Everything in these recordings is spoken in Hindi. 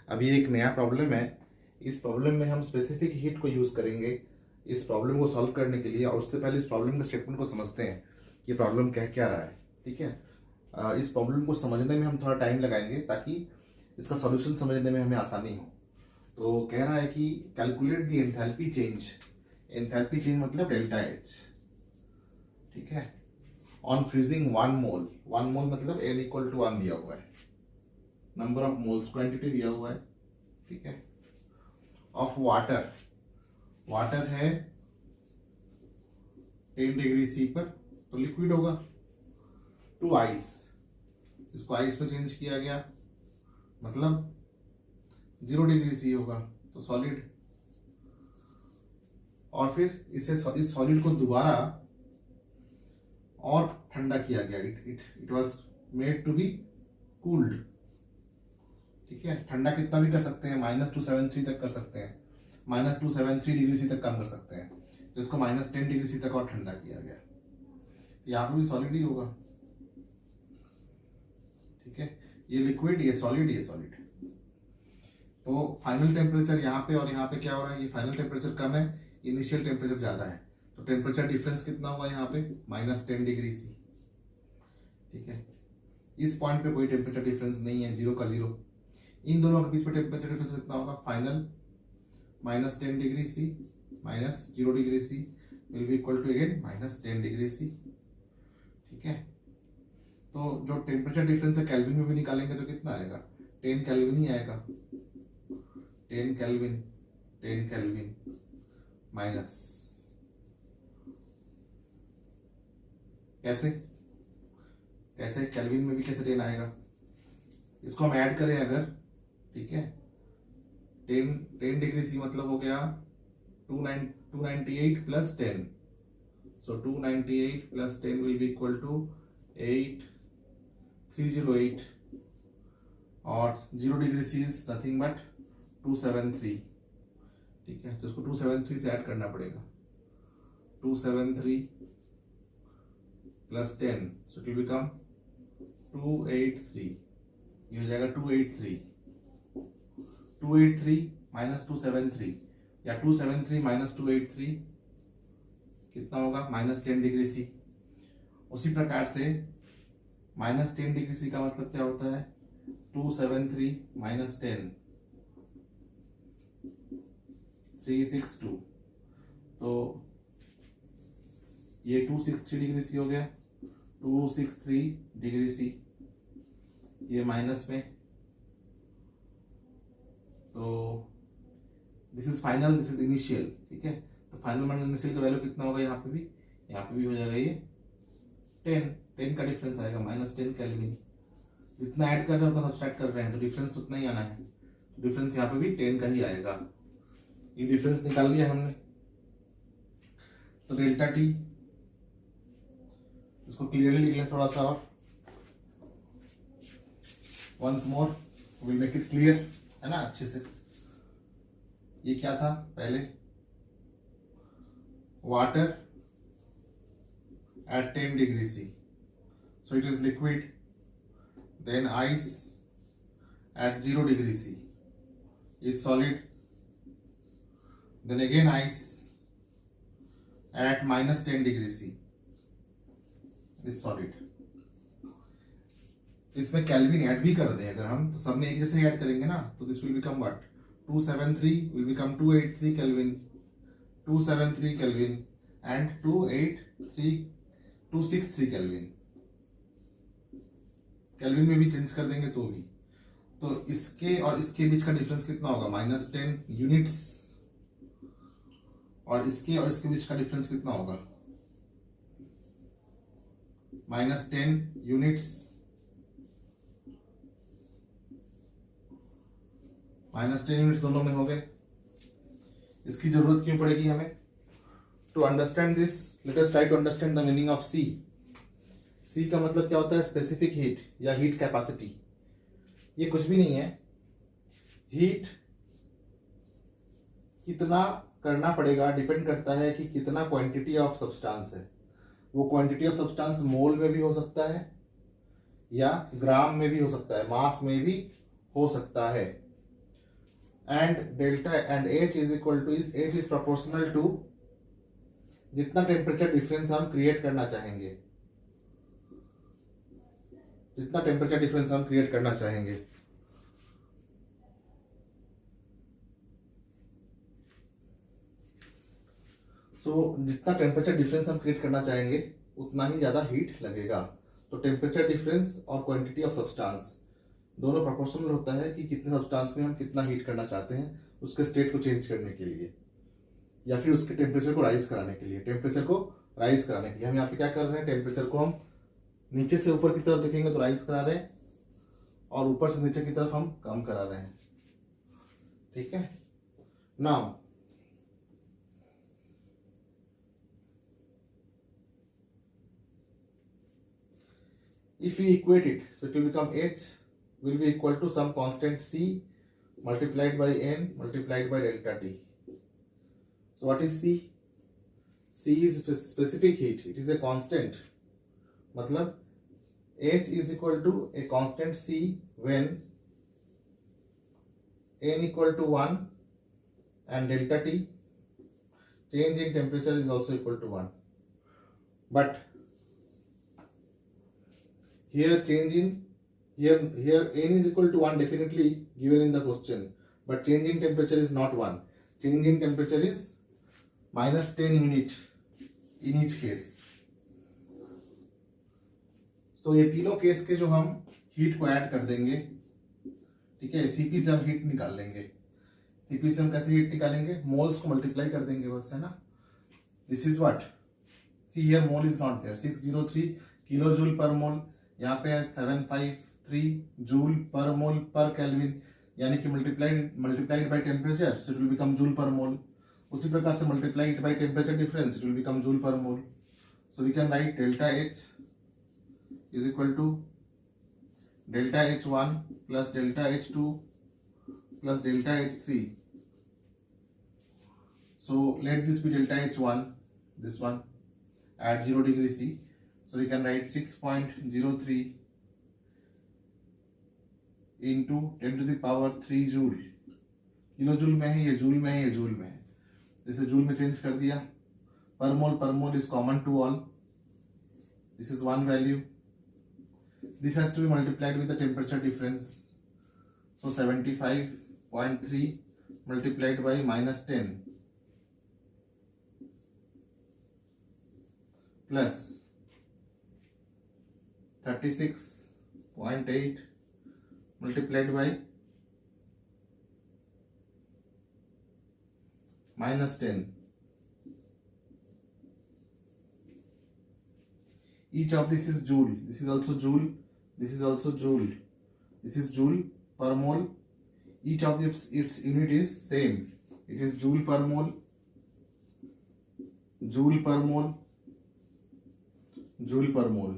अभी एक नया प्रॉब्लम है। इस प्रॉब्लम में हम स्पेसिफिक हीट को यूज करेंगे इस प्रॉब्लम को सॉल्व करने के लिए। और उससे पहले इस प्रॉब्लम के स्टेटमेंट को समझते हैं कि प्रॉब्लम कह क्या रहा है। ठीक है, इस प्रॉब्लम को समझने में हम थोड़ा टाइम लगाएंगे ताकि इसका सॉल्यूशन समझने में हमें आसानी हो। तो कह रहा है कि calculate the enthalpy change. Enthalpy change मतलब डेल्टा एच। ठीक है, ऑन फ्रीजिंग 1 मोल। 1 मोल मतलब N इक्वल टू 1 दिया हुआ है, नंबर ऑफ मोल्स क्वांटिटी दिया हुआ है। ठीक है, ऑफ वाटर। वाटर है 10 डिग्री सी पर, तो लिक्विड होगा। टू आइस, इसको आइस में चेंज किया गया मतलब 0 डिग्री सी होगा, तो सॉलिड। और फिर इस सॉलिड को दोबारा और ठंडा किया गया। It was made to be cooled. ठीक है, ठंडा कितना भी कर सकते हैं, -273 तक कर सकते हैं, -273 डिग्री सी तक कम कर सकते हैं। तो इसको -10 डिग्री सी तक और ठंडा किया गया। यहाँ पे भी सॉलिड ही होगा। ठीक है, ये लिक्विड, ये सॉलिड, ये सॉलिड। तो फाइनल टेम्परेचर यहाँ पे और यहाँ पे क्या हो रहा है, ये फाइनल टेम्परेचर कम है, इनिशियल टेम्परेचर ज्यादा है। तो टेम्परेचर डिफरेंस कितना हुआ यहाँ पे, -10 डिग्री सी। ठीक है, इस पॉइंट पे कोई टेम्परेचर डिफरेंस नहीं है, 0 का 0। इन दोनों के बीच में टेम्परेचर डिफरेंस कितना होगा, final -10 degree C -0 degree C will be equal to again -10 degree C. ठीक है, तो जो टेम्परेचर डिफरेंस है केल्विन में भी निकालेंगे तो कितना आएगा, 10 केल्विन ही आएगा। 10 केल्विन 10 केल्विन माइनस, कैसे कैसे केल्विन में भी कैसे 10 आएगा, इसको हम ऐड करें अगर। ठीक है, 10 डिग्री सी मतलब हो गया 298 plus 10। So 298 plus 10 will be equal to 8308। और 0 degree C is nothing but 273। ठीक है, तो इसको 273 से ऐड करना पड़ेगा। 273 plus 10, so it will become 283। ये हो जाएगा 283। 283 माइनस 273 या 273 माइनस 283 कितना होगा, -10 डिग्री सी। उसी प्रकार से -10 डिग्री सी का मतलब क्या होता है, 273 माइनस 10 362। तो ये 263 डिग्री सी हो गया, 263 डिग्री सी। ये माइनस में, तो this is final, this is initial. ठीक है, तो फाइनल माइनस इनिशियल का वैल्यू कितना होगा, यहाँ पे भी हो जाएगा ये 10 का डिफरेंस आएगा, -10 केल्विन। जितना ऐड कर रहे हैं उतना सब्सट्रैक्ट कर रहे हैं, तो डिफरेंस तो उतना ही आना है। तो डिफरेंस यहाँ पे भी 10 का ही आएगा। ये डिफरेंस निकाल लिया हमने। तो डेल्टा टी, इसको क्लियरली लिख लें थोड़ा सा और, once more will make it clear, है ना, अच्छे से। ये क्या था पहले, water at 10 degree C, so it is liquid. Then ice at 0 degree C is solid. Then again ice at -10 degree C is solid. इसमें केल्विन ऐड भी कर दें अगर हम, तो सब में एक जैसे ऐड करेंगे ना, तो this will become what, 273 will become 283 kelvin, 273 kelvin and 263 kelvin. Kelvin में भी चेंज कर देंगे तो भी। तो इसके और इसके बीच का डिफरेंस कितना होगा, -10 यूनिट्स। और इसके बीच का डिफरेंस कितना होगा, -10 यूनिट्स। -10 यूनिट्स दोनों में हो गए। इसकी जरूरत क्यों पड़ेगी हमें, to understand this let us try to understand the meaning of C. C का मतलब क्या होता है, स्पेसिफिक हीट या हीट कैपेसिटी। ये कुछ भी नहीं है, हीट कितना करना पड़ेगा डिपेंड करता है कि कितना क्वांटिटी ऑफ सब्सटेंस है। वो क्वांटिटी ऑफ सब्सटेंस मोल में भी हो सकता है या ग्राम में भी हो सकता है, मास में भी हो सकता है। And delta and H is equal to H is proportional to जितना टेम्परेचर डिफरेंस हम क्रिएट करना चाहेंगे, जितना टेम्परेचर डिफरेंस हम क्रिएट करना चाहेंगे। जितना टेम्परेचर डिफरेंस हम क्रिएट करना चाहेंगे उतना ही ज्यादा हीट लगेगा। तो टेम्परेचर डिफरेंस और क्वांटिटी ऑफ सब्सटेंस दोनों प्रोपोर्शनल होता है कि कितने सब्सटेंस में हम कितना हीट करना चाहते हैं उसके स्टेट को चेंज करने के लिए या फिर उसके टेम्परेचर को राइज कराने के लिए। टेम्परेचर को राइज कराने के लिए हम यहाँ पे क्या कर रहे हैं, टेम्परेचर को हम नीचे से ऊपर की तरफ देखेंगे तो राइज करा रहे हैं और ऊपर से नीचे की तरफ हम कम करा रहे हैं। ठीक है। Now if we equate it, so it will become H will be equal to some constant C multiplied by N multiplied by delta T. So what is C? C is specific heat. It is a constant. मतलब H is equal to a constant C when N equal to 1 and delta T change in temperature is also equal to 1. But here change in here N is equal to 1 definitely given in the question, but change in temperature is not 1. Change in temperature is minus 10 unit in each case. तो ये तीनों केस के जो हम हीट को ऐड कर देंगे, ठीक है, सीपी से हम हीट निकाल लेंगे। सीपी से हम कैसे हीट निकालेंगे, मोल्स को मल्टीप्लाई कर देंगे बस, है ना। This is what, see here mole is not there, 603 kilo joule per mole, यहाँ पे है 753 जूल पर मोल पर केल्विन, यानी कि multiplied by temperature, so it will become joule per mole. उसी प्रकार से multiplied by temperature difference, it will become joule per mole. So we can write delta H is equal to delta H1 plus delta H2 plus delta H3. So let this be delta H1, this one at 0 degree C. So we can write 6.03 into 10 to the power 3 joule. Kilo joule में है, ये जूल में है, ये जूल में है, इसे जूल में चेंज कर दिया। पर मोल is common to all. This is one value. This has to be multiplied with the temperature difference. So 75.3 multiplied by minus 10 plus 36.8 multiplied by minus 10. Each of this is joule. This is also joule. This is also joule. This is joule per mole. Each of its unit is same. It is joule per mole, joule per mole, joule per mole.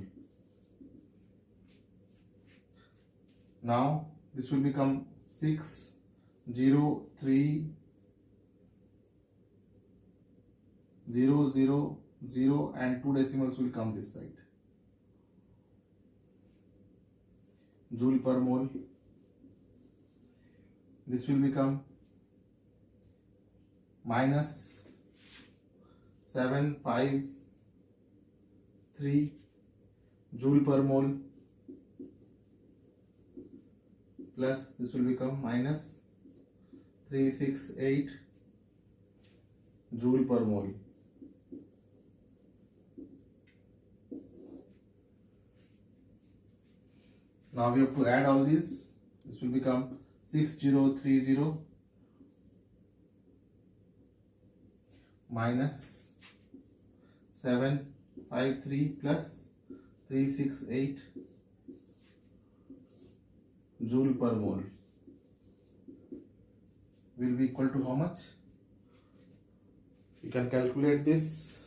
Now this will become 603,000 and 2 decimals will come this side. Joule per mole. This will become minus 753 joule per mole plus this will become minus 368 joule per mole. Now we have to add all these. This will become 6030 minus 753 plus 368 joule per mole will be equal to how much? You can calculate this.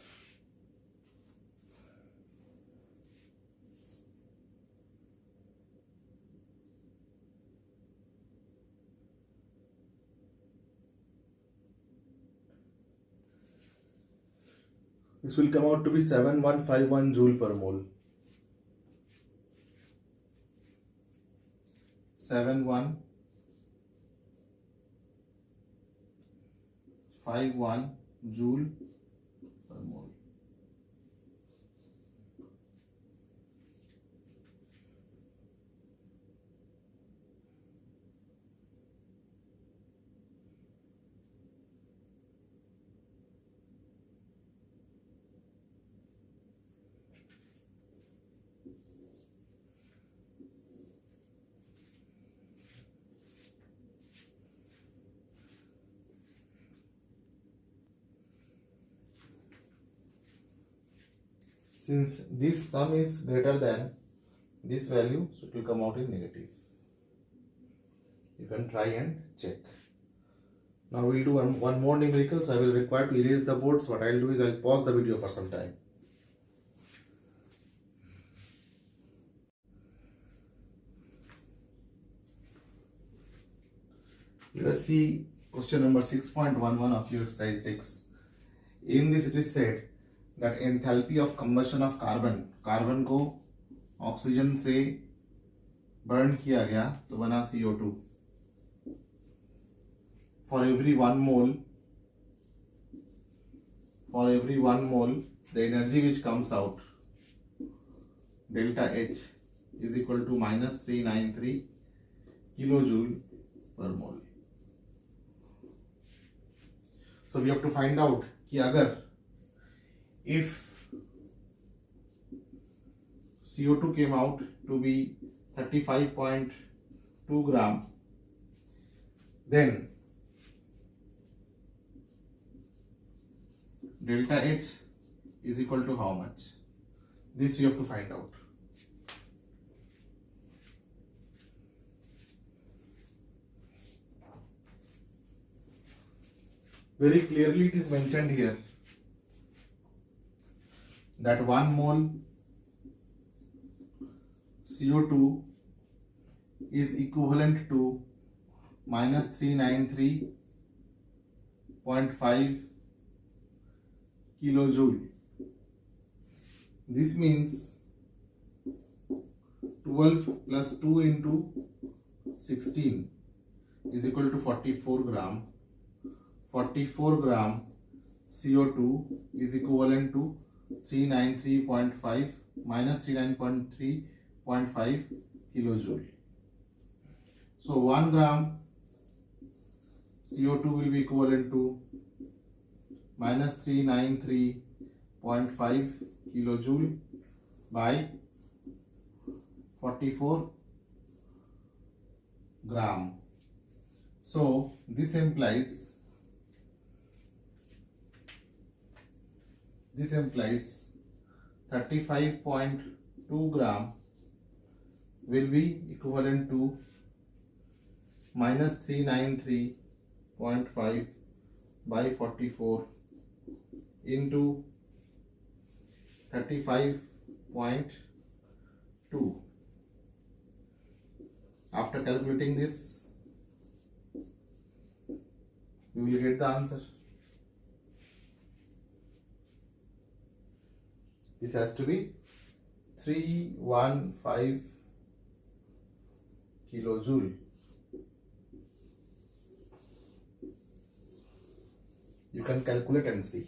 This will come out to be 7151 joule per mole. 7151 0.51 joule per mole. Since this sum is greater than this value, so it will come out in negative. You can try and check. Now we'll do one more numerical, so I will require to erase the board. So what I'll do is I'll pause the video for some time. Let us see question number 6.11 of your exercise 6. In this it is said that enthalpy of combustion of carbon को ऑक्सीजन से बर्न किया गया तो बना CO2. For every 1 mole, the energy which comes out, delta H, is equal to minus 393 kilojoule per mole. So we have to find out कि अगर if CO2 came out to be 35.2 gram, then delta H is equal to how much? This you have to find out. Very clearly it is mentioned here that 1 mole CO2 is equivalent to minus 393.5 kilojoule. This means 12 plus 2 into 16 is equal to 44 gram. 44 gram CO2 is equivalent to 393.5 minus 393.5 kilojoule. So 1 gram CO2 will be equivalent to minus 393.5 kilojoule by 44 gram. So this implies 35.2 gram will be equivalent to minus 393.5 by 44 into 35.2. After calculating this, we will get the answer. This has to be 315 kilojoule. You can calculate and see.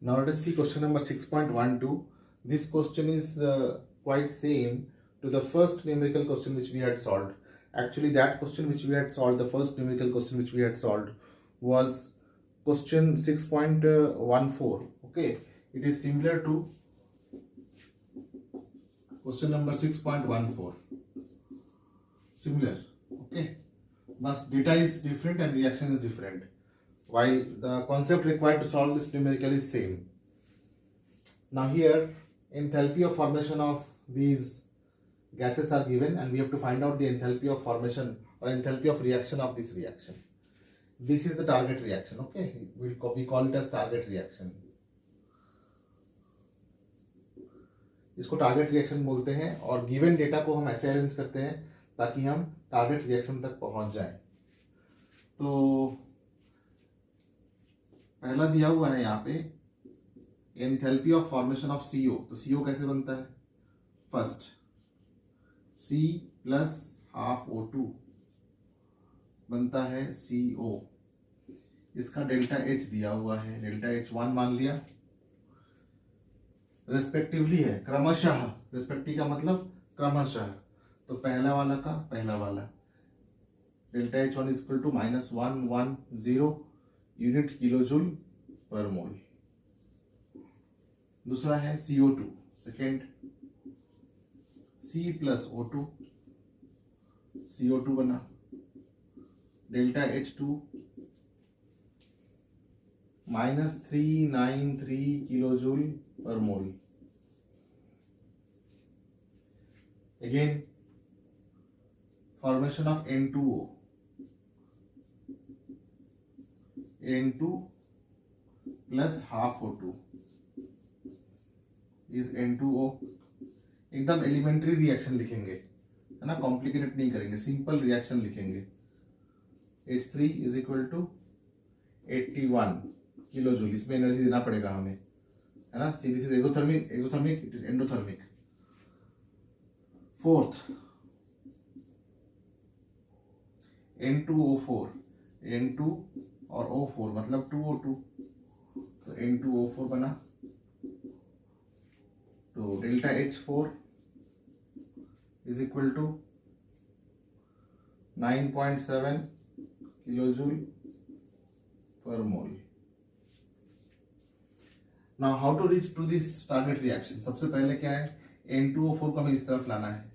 Now let us see question number 6.12. This question is quite same to the first numerical question which we had solved. Actually, that question which we had solved, the first numerical question which we had solved, was question 6.14. Okay, it is similar to question number 6.14. Similar. Okay, but data is different and reaction is different, while the concept required to solve this numerical is same. Now here, enthalpy of formation of these gases are given and we have to find out the enthalpy of formation or enthalpy of reaction of this reaction. This is the target reaction. Okay, we call it as target reaction. इसको टारगेट रिएक्शन बोलते हैं और गिवन डेटा को हम ऐसे अरेंज करते हैं ताकि हम टारगेट रिएक्शन तक पहुंच जाएं. तो पहला दिया हुआ है यहाँ पे enthalpy of formation of CO. तो CO कैसे बनता है? First C plus half O2 बनता है CO। इसका डेल्टा H दिया हुआ है, डेल्टा H1 मान लिया, रेस्पेक्टिवली है, क्रमशः, रेस्पेक्टिव का मतलब क्रमशः, तो पहला वाला का पहला वाला, delta H1 is equal to -110 unit kilojoule per mole. दूसरा है CO2, second C plus O2, CO2 बना, delta H2 -393 kilojoule per mole. Again formation of N2O, N2 plus half O2 is N2O। एकदम एलिमेंट्री रिएक्शन लिखेंगे, है ना, कॉम्प्लिकेटेड नहीं करेंगे, सिंपल रिएक्शन लिखेंगे। H3 is equal to 81 kilo joule, इसमें एनर्जी देना पड़ेगा हमें, है ना। See this is exothermic, exothermic it is endothermic. Fourth N2O4, N2 और O4 मतलब 2O2, तो N2O4 बना, तो delta H4 is equal to 9.7 kilojoule per mole. Now how to reach to this target reaction. सबसे पहले क्या है, N2O4 को हमें इस तरफ लाना है,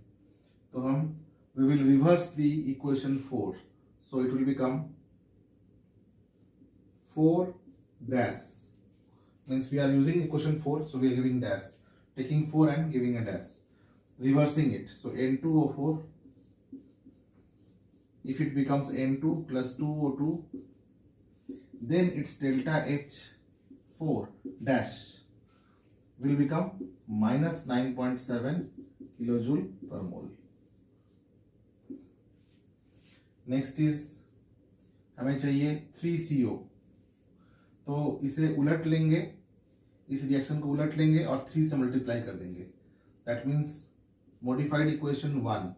तो हम we will reverse the equation 4, so it will become 4 dash, means we are using equation 4, so we are giving dash, taking 4 and giving a dash, reversing it, so N2O4, if it becomes N2 plus 2O2, then its delta H4 dash will become minus 9.7 kilojoule per mole. Next is हमें चाहिए 3CO, तो इसे उलट लेंगे, इस रिएक्शन को उलट लेंगे और 3 से मल्टीप्लाई कर देंगे, that means modified equation 1,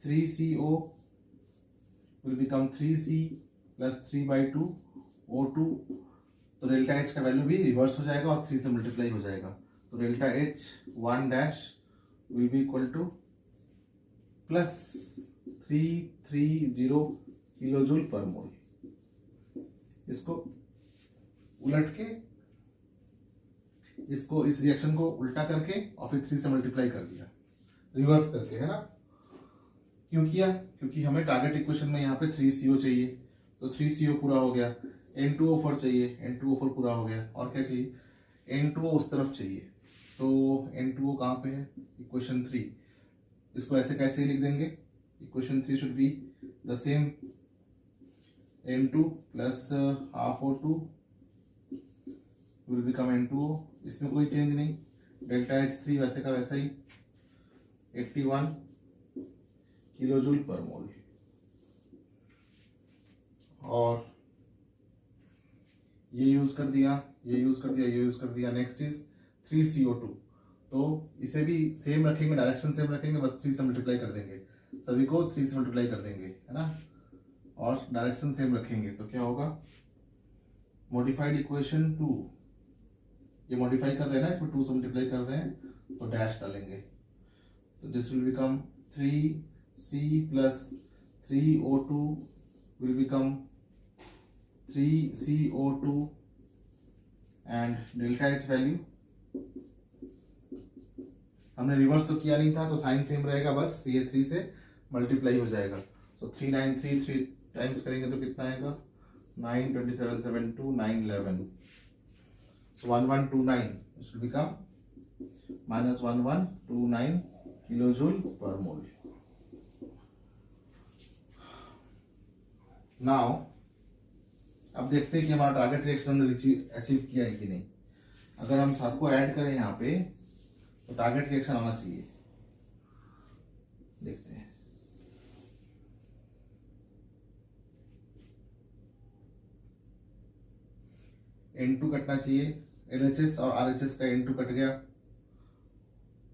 3CO will become 3C plus 3/2 O2, तो डेल्टा H का वैल्यू भी रिवर्स हो जाएगा और 3 से मल्टीप्लाई हो जाएगा, तो delta H1 dash will be equal two plus 330 kilojoule per मोल। इसको उलट के, इसको इस रिएक्शन को उल्टा करके और फिर 3 से मल्टीप्लाई कर दिया, रिवर्स करके, है ना। क्यों किया, क्योंकि हमें टारगेट इक्वेशन में यहाँ पे 3CO चाहिए, तो 3CO पूरा हो गया, N2O4 चाहिए, N2O4 पूरा हो गया, और क्या चाहिए, N2O उस तरफ चाहिए, तो N2O कहाँ पे है, इक्वेशन 3, इसको ऐसे कैसे लिख देंगे, equation 3 should be the same, N2 plus half O2 will become N2O, इसमें कोई चेंज नहीं, डेल्टा H3 वैसे का वैसा ही 81 किलोजूल पर मोल। और ये यूज कर दिया, ये यूज कर दिया, ये यूज कर दिया। नेक्स्ट इज 3CO2, तो इसे भी सेम रखेंगे, डायरेक्शन सेम रखेंगे, बस 3 से मल्टीप्लाई कर देंगे, सभी को 3 से मल्टीप्लाई कर देंगे, है ना, और डायरेक्शन सेम रखेंगे, तो क्या होगा, मॉडिफाइड इक्वेशन 2, ये मॉडिफाई कर रहे हैं ना, इसमें 2 से मल्टीप्लाई कर रहे हैं, तो डैश डालेंगे, तो this will become 3C plus 3O2 will become 3CO2 and delta H value हमने रिवर्स तो किया नहीं था, तो साइन सेम रहेगा, बस ये 3 से मल्टीप्लाई हो जाएगा, तो 3 टाइम्स करेंगे तो कितना आएगा, 9 27 7 2 9 11, so 1129, it will become minus 1129 kilojoule per mole. Now अब देखते हैं कि हमारा टारगेट रिएक्शन हमने अचीव किया है कि नहीं। अगर हम सबको ऐड करें यहाँ पे, तो टारगेट रिएक्शन आना चाहिए, देखते हैं। N2 कटना चाहिए, LHS और RHS का N2 कट गया,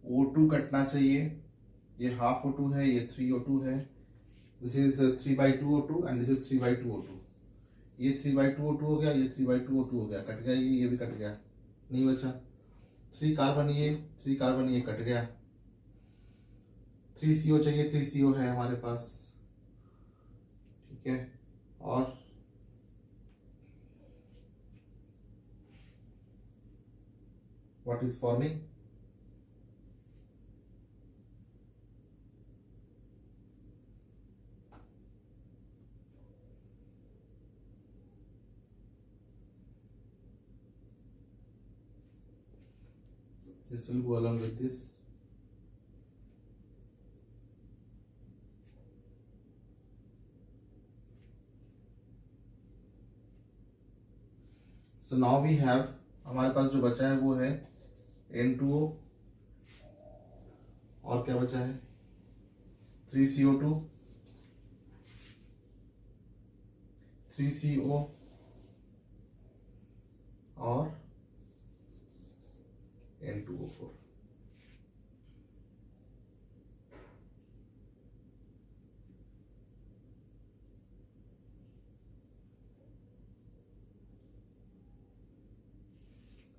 O2 कटना चाहिए, ये हाफ O2 है, ये 3 O2 है, this is 3/2 O2 and this is 3/2 O2, ये 3/2 O2 हो गया, ये 3/2 O2 हो गया, कट गया, ये भी कट गया, नहीं बचा। 3 कार्बन ये 3 कार्बन ये कट गया, 3 CO चाहिए, 3 CO है हमारे पास, ठीक है। और what is forming? This will go along with this. So now we have, हमारे पास जो बचा है वो है N2O, और क्या बचा है 3CO2, 3CO और N2O4।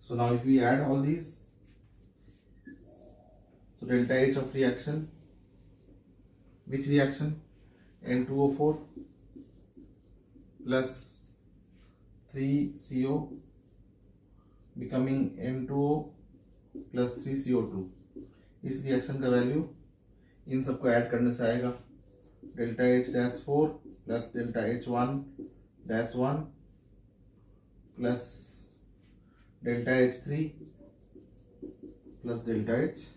So now if we add all these, so delta H of reaction, which reaction? N2O4 plus 3CO becoming N2O plus 3CO2, इस रिएक्शन का वैल्यू इन सबको ऐड करने से आएगा, delta H-4 plus delta H1-1 plus delta H3 plus delta H2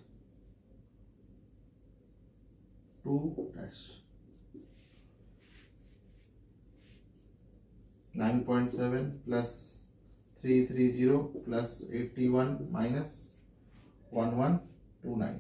dash 9.7 plus 330 plus 81 minus 1129।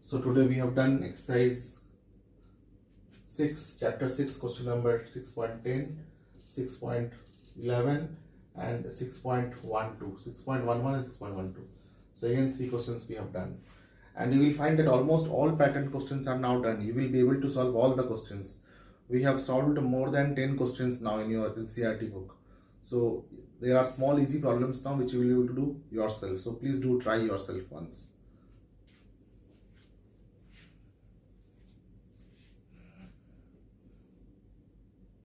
So today we have done exercise 6, chapter 6, question number 6.10, 6.11 and 6.12, 6.11 and 6.12. So again 3 questions we have done, and you will find that almost all pattern questions are now done. You will be able to solve all the questions. We have solved more than 10 questions now in your NCERT book. So there are small easy problems now which you will be able to do yourself. So please do try yourself once.